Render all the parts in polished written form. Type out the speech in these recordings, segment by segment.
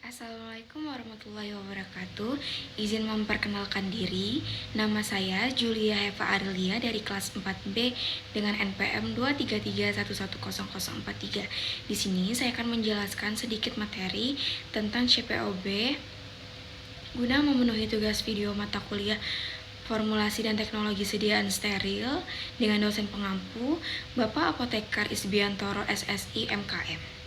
Assalamualaikum warahmatullahi wabarakatuh. Izin memperkenalkan diri. Nama saya Julia Heva Arilia dari kelas 4B dengan NPM 233110043. Di sini saya akan menjelaskan sedikit materi tentang CPOB guna memenuhi tugas video mata kuliah Formulasi dan Teknologi Sediaan Steril dengan dosen pengampu Bapak Apotekar Isbiantoro SSI MKM.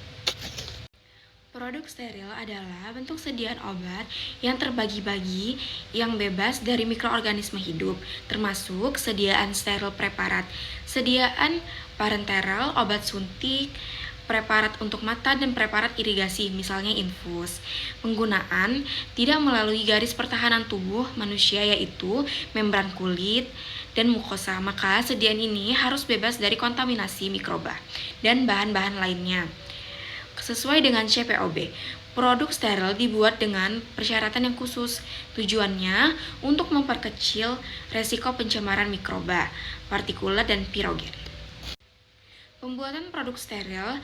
Produk steril adalah bentuk sediaan obat yang terbagi-bagi yang bebas dari mikroorganisme hidup, termasuk sediaan steril preparat, sediaan parenteral, obat suntik, preparat untuk mata, dan preparat irigasi, misalnya infus. Penggunaan tidak melalui garis pertahanan tubuh manusia, yaitu membran kulit dan mukosa, maka sediaan ini harus bebas dari kontaminasi mikroba dan bahan-bahan lainnya. Sesuai dengan CPOB, produk steril dibuat dengan persyaratan yang khusus. Tujuannya untuk memperkecil resiko pencemaran mikroba, partikulat, dan pirogen. Pembuatan produk steril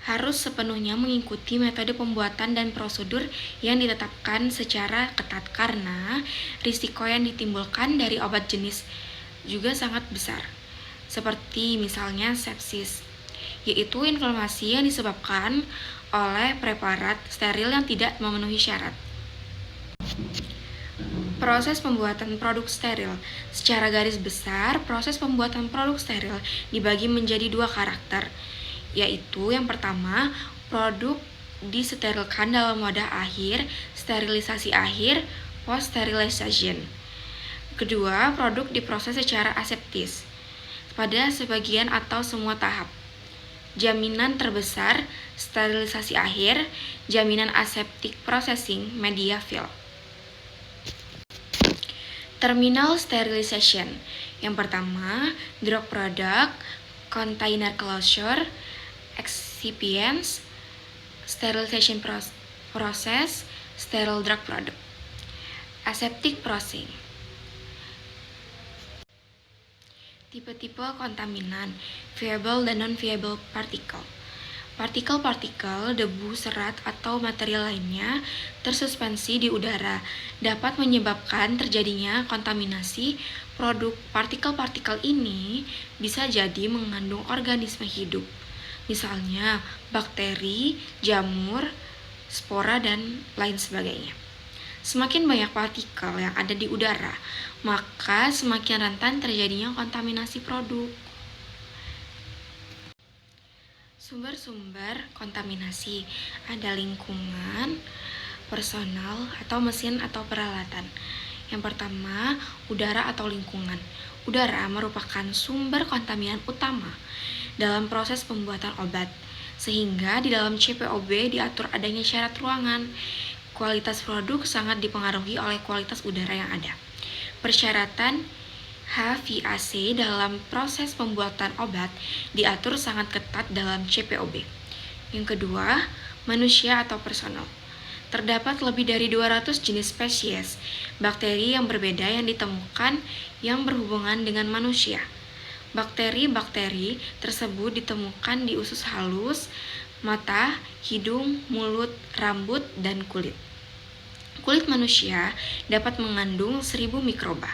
harus sepenuhnya mengikuti metode pembuatan dan prosedur yang ditetapkan secara ketat karena risiko yang ditimbulkan dari obat jenis juga sangat besar, seperti misalnya sepsis, yaitu inflamasi yang disebabkan oleh preparat steril yang tidak memenuhi syarat. Proses pembuatan produk steril. Secara garis besar, proses pembuatan produk steril dibagi menjadi dua karakter, yaitu yang pertama, produk disterilkan dalam wadah akhir, sterilisasi akhir, post-sterilization. Kedua, produk diproses secara aseptis pada sebagian atau semua tahap. Jaminan terbesar, sterilisasi akhir, jaminan aseptic processing, media fill. Terminal sterilization. Yang pertama, drug product, container closure, excipients, sterilization process, sterile drug product. Aseptic processing. Tipe-tipe kontaminan, viable dan non-viable partikel. Partikel-partikel, debu, serat, atau material lainnya tersuspensi di udara dapat menyebabkan terjadinya kontaminasi produk. Partikel-partikel ini bisa jadi mengandung organisme hidup, misalnya bakteri, jamur, spora, dan lain sebagainya. Semakin banyak partikel yang ada di udara, maka semakin rentan terjadinya kontaminasi produk. Sumber-sumber kontaminasi ada lingkungan, personal, atau mesin atau peralatan. Yang pertama, udara atau lingkungan. Udara merupakan sumber kontaminan utama dalam proses pembuatan obat, sehingga di dalam CPOB diatur adanya syarat ruangan. Kualitas produk sangat dipengaruhi oleh kualitas udara yang ada. Persyaratan HVAC dalam proses pembuatan obat diatur sangat ketat dalam CPOB. Yang kedua, manusia atau personal. Terdapat lebih dari 200 jenis spesies bakteri yang berbeda yang ditemukan yang berhubungan dengan manusia. Bakteri-bakteri tersebut ditemukan di usus halus, mata, hidung, mulut, rambut, dan kulit. Kulit manusia dapat mengandung 1000 mikroba.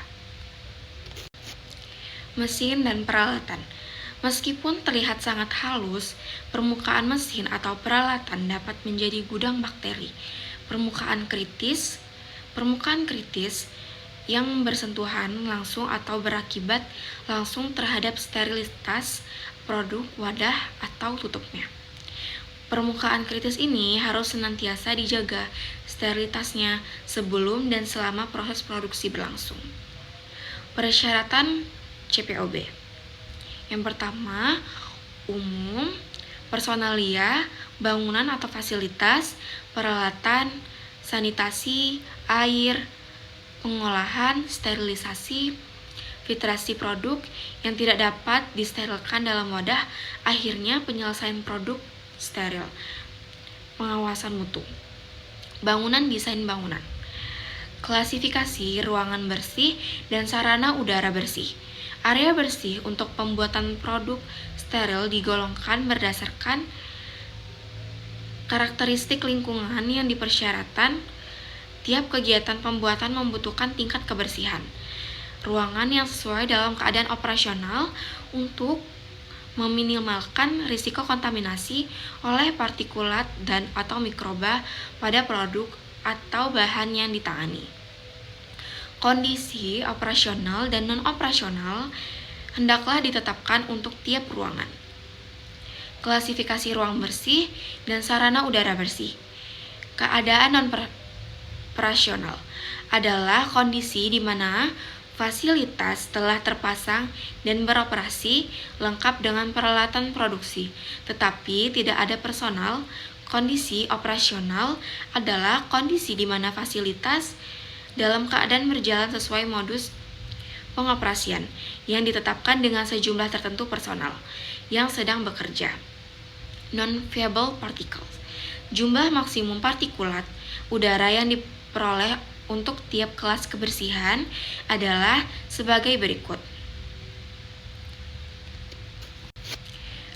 Mesin dan peralatan. Meskipun terlihat sangat halus, permukaan mesin atau peralatan dapat menjadi gudang bakteri. Permukaan kritis yang bersentuhan langsung atau berakibat langsung terhadap sterilitas produk, wadah, atau tutupnya. Permukaan kritis ini harus senantiasa dijaga sterilitasnya sebelum dan selama proses produksi berlangsung. Persyaratan CPOB. Yang pertama, umum, personalia, bangunan atau fasilitas, peralatan, sanitasi, air, pengolahan, sterilisasi, filtrasi produk yang tidak dapat disterilkan dalam wadah akhirnya, penyelesaian produk steril, pengawasan mutu. Bangunan, desain bangunan, klasifikasi ruangan bersih dan sarana udara bersih. Area bersih untuk pembuatan produk steril digolongkan berdasarkan Karakteristik lingkungan yang dipersyaratkan. Tiap kegiatan pembuatan membutuhkan tingkat kebersihan ruangan yang sesuai dalam keadaan operasional untuk meminimalkan risiko kontaminasi oleh partikulat dan atau mikroba pada produk atau bahan yang ditangani. Kondisi operasional dan non-operasional hendaklah ditetapkan untuk tiap ruangan. Klasifikasi ruang bersih dan sarana udara bersih. Keadaan non-operasional adalah kondisi di mana fasilitas telah terpasang dan beroperasi lengkap dengan peralatan produksi, tetapi tidak ada personal. Kondisi operasional adalah kondisi di mana fasilitas dalam keadaan berjalan sesuai modus pengoperasian yang ditetapkan dengan sejumlah tertentu personal yang sedang bekerja. Non-viable particles. Jumlah maksimum partikulat udara yang diperoleh untuk tiap kelas kebersihan adalah sebagai berikut.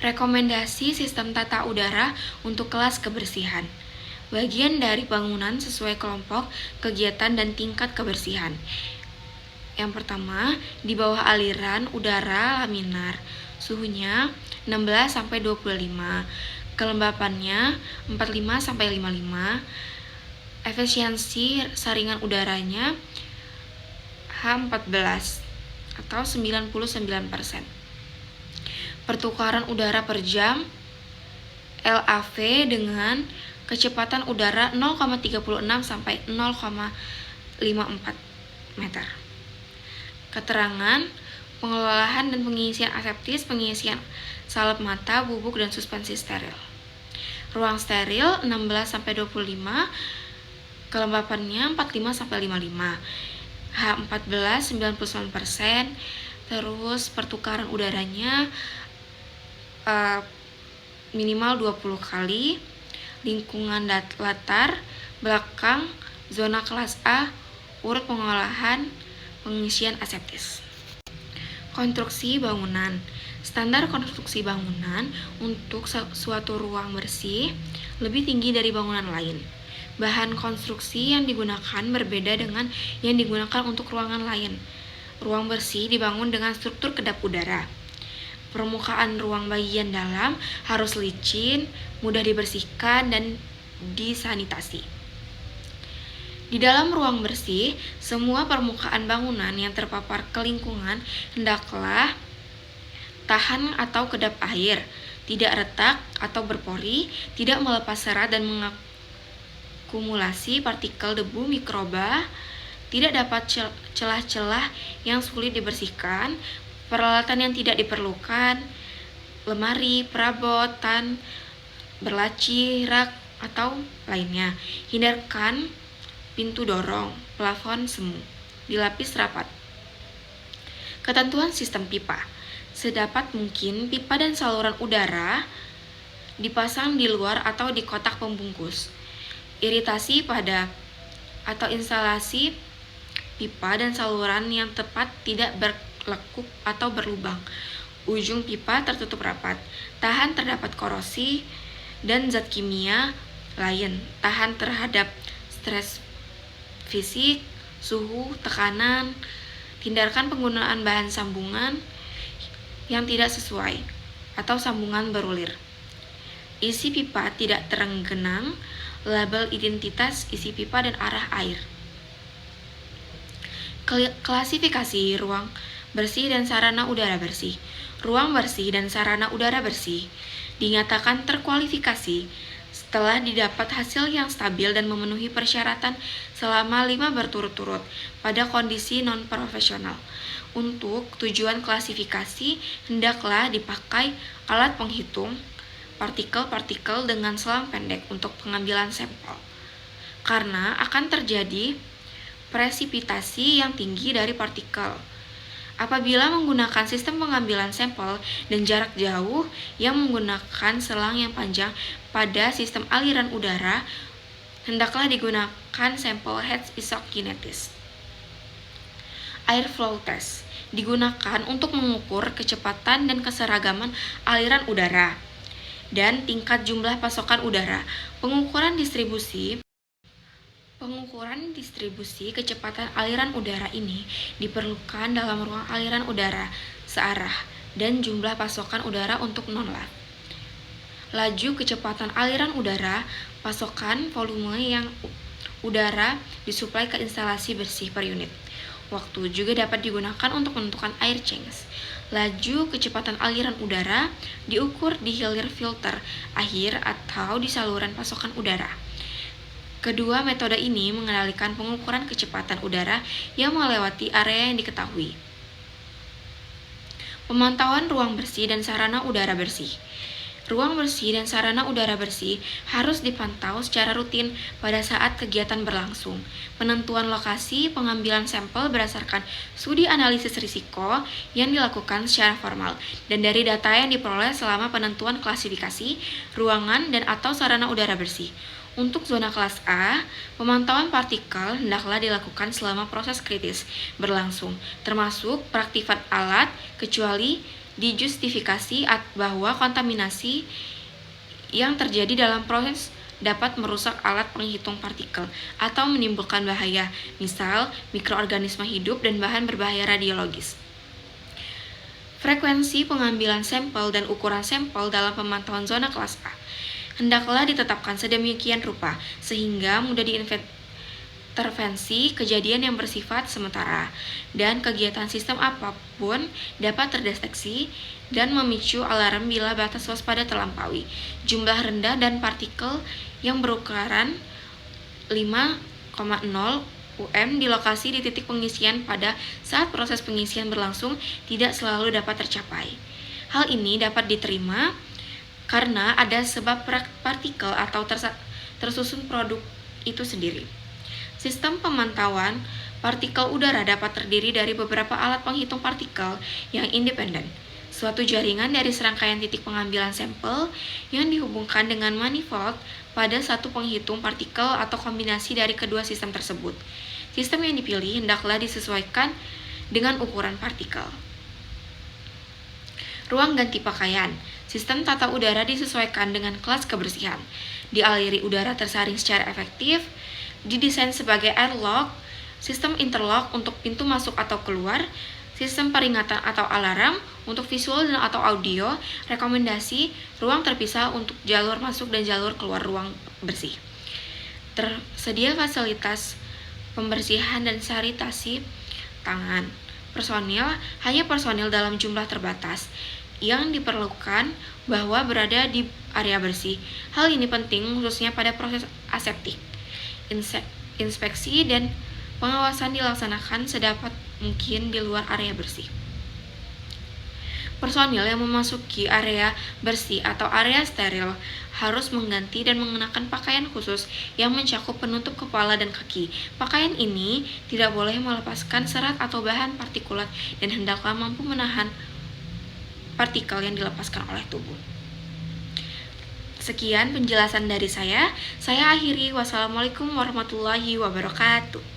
Rekomendasi sistem tata udara untuk kelas kebersihan. Bagian dari bangunan sesuai kelompok, kegiatan, dan tingkat kebersihan. Yang pertama, di bawah aliran udara laminar, suhunya 16-25, kelembapannya 45-55, efisiensi saringan udaranya H14 atau 99%. Pertukaran udara per jam LAV dengan kecepatan udara 0,36 sampai 0,54 meter. Keterangan pengelolaan dan pengisian aseptis, pengisian salep mata, bubuk, dan suspensi steril. Ruang steril 16-25, kelembapannya 45-55, H14 99%, terus pertukaran udaranya minimal 20 kali, lingkungan latar belakang zona kelas A, urut pengolahan, pengisian aseptis. Konstruksi bangunan. Standar konstruksi bangunan untuk suatu ruang bersih lebih tinggi dari bangunan lain. Bahan konstruksi yang digunakan berbeda dengan yang digunakan untuk ruangan lain. Ruang bersih dibangun dengan struktur kedap udara. Permukaan ruang bagian dalam harus licin, mudah dibersihkan, dan disanitasi. Di dalam ruang bersih, semua permukaan bangunan yang terpapar ke lingkungan hendaklah tahan atau kedap air, tidak retak atau berpori, tidak melepas serat dan mengakumulasi partikel debu mikroba, tidak dapat celah-celah yang sulit dibersihkan, peralatan yang tidak diperlukan, lemari, perabotan, berlaci, rak, atau lainnya. Hindarkan pintu dorong, plafon semu, dilapis rapat. Ketentuan sistem pipa. Sedapat mungkin pipa dan saluran udara dipasang di luar atau di kotak pembungkus. Iritasi pada atau instalasi pipa dan saluran yang tepat tidak berlekuk atau berlubang. Ujung pipa tertutup rapat. Tahan terdapat korosi dan zat kimia lain. Tahan terhadap stres fisik, suhu, tekanan. Hindarkan penggunaan bahan sambungan yang tidak sesuai atau sambungan berulir. Isi pipa tidak terenggenang, label identitas isi pipa dan arah air. Klasifikasi ruang bersih dan sarana udara bersih. Ruang bersih dan sarana udara bersih dinyatakan terkualifikasi setelah didapat hasil yang stabil dan memenuhi persyaratan selama 5 berturut-turut pada kondisi non-profesional. Untuk tujuan klasifikasi, hendaklah dipakai alat penghitung partikel-partikel dengan selang pendek untuk pengambilan sampel, karena akan terjadi presipitasi yang tinggi dari partikel. Apabila menggunakan sistem pengambilan sampel dan jarak jauh yang menggunakan selang yang panjang pada sistem aliran udara, hendaklah digunakan sampel head isokinetis. Airflow test digunakan untuk mengukur kecepatan dan keseragaman aliran udara. dan tingkat jumlah pasokan udara. Pengukuran distribusi kecepatan aliran udara ini diperlukan dalam ruang aliran udara searah dan jumlah pasokan udara untuk non-lab. Laju kecepatan aliran udara, pasokan volume yang udara disuplai ke instalasi bersih per unit. Waktu juga dapat digunakan untuk menentukan air change. Laju kecepatan aliran udara diukur di hilir filter akhir atau di saluran pasokan udara. Kedua metode ini mengendalikan pengukuran kecepatan udara yang melewati area yang diketahui. Pemantauan ruang bersih dan sarana udara bersih. Ruang bersih dan sarana udara bersih harus dipantau secara rutin pada saat kegiatan berlangsung. Penentuan lokasi pengambilan sampel berdasarkan studi analisis risiko yang dilakukan secara formal dan dari data yang diperoleh selama penentuan klasifikasi, ruangan, dan atau sarana udara bersih. Untuk zona kelas A, pemantauan partikel hendaklah dilakukan selama proses kritis berlangsung, termasuk peraktifan alat, kecuali dijustifikasi bahwa kontaminasi yang terjadi dalam proses dapat merusak alat penghitung partikel atau menimbulkan bahaya, misal mikroorganisme hidup dan bahan berbahaya radiologis. Frekuensi pengambilan sampel dan ukuran sampel dalam pemantauan zona kelas A hendaklah ditetapkan sedemikian rupa sehingga mudah diintervensi kejadian yang bersifat sementara dan kegiatan sistem apapun dapat terdeteksi dan memicu alarm bila batas waspada terlampaui. Jumlah rendah dan partikel yang berukuran 5,0 UM di lokasi di titik pengisian pada saat proses pengisian berlangsung tidak selalu dapat tercapai. Hal ini dapat diterima karena ada sebab partikel atau tersusun produk itu sendiri. Sistem pemantauan partikel udara dapat terdiri dari beberapa alat penghitung partikel yang independen. Suatu jaringan dari serangkaian titik pengambilan sampel yang dihubungkan dengan manifold pada satu penghitung partikel atau kombinasi dari kedua sistem tersebut. Sistem yang dipilih hendaklah disesuaikan dengan ukuran partikel. Ruang ganti pakaian. Sistem tata udara disesuaikan dengan kelas kebersihan. Dialiri udara tersaring secara efektif, didesain sebagai airlock, sistem interlock untuk pintu masuk atau keluar, sistem peringatan atau alarm untuk visual dan atau audio, rekomendasi ruang terpisah untuk jalur masuk dan jalur keluar ruang bersih. Tersedia fasilitas pembersihan dan sanitasi tangan. Hanya personil dalam jumlah terbatas yang diperlukan bahwa berada di area bersih. Hal ini penting khususnya pada proses aseptik. Inspeksi dan pengawasan dilaksanakan sedapat mungkin di luar area bersih. Personil yang memasuki area bersih atau area steril harus mengganti dan mengenakan pakaian khusus yang mencakup penutup kepala dan kaki. Pakaian ini tidak boleh melepaskan serat atau bahan partikulat dan hendaklah mampu menahan partikel yang dilepaskan oleh tubuh. Sekian penjelasan dari saya. Saya akhiri. Wassalamualaikum warahmatullahi wabarakatuh.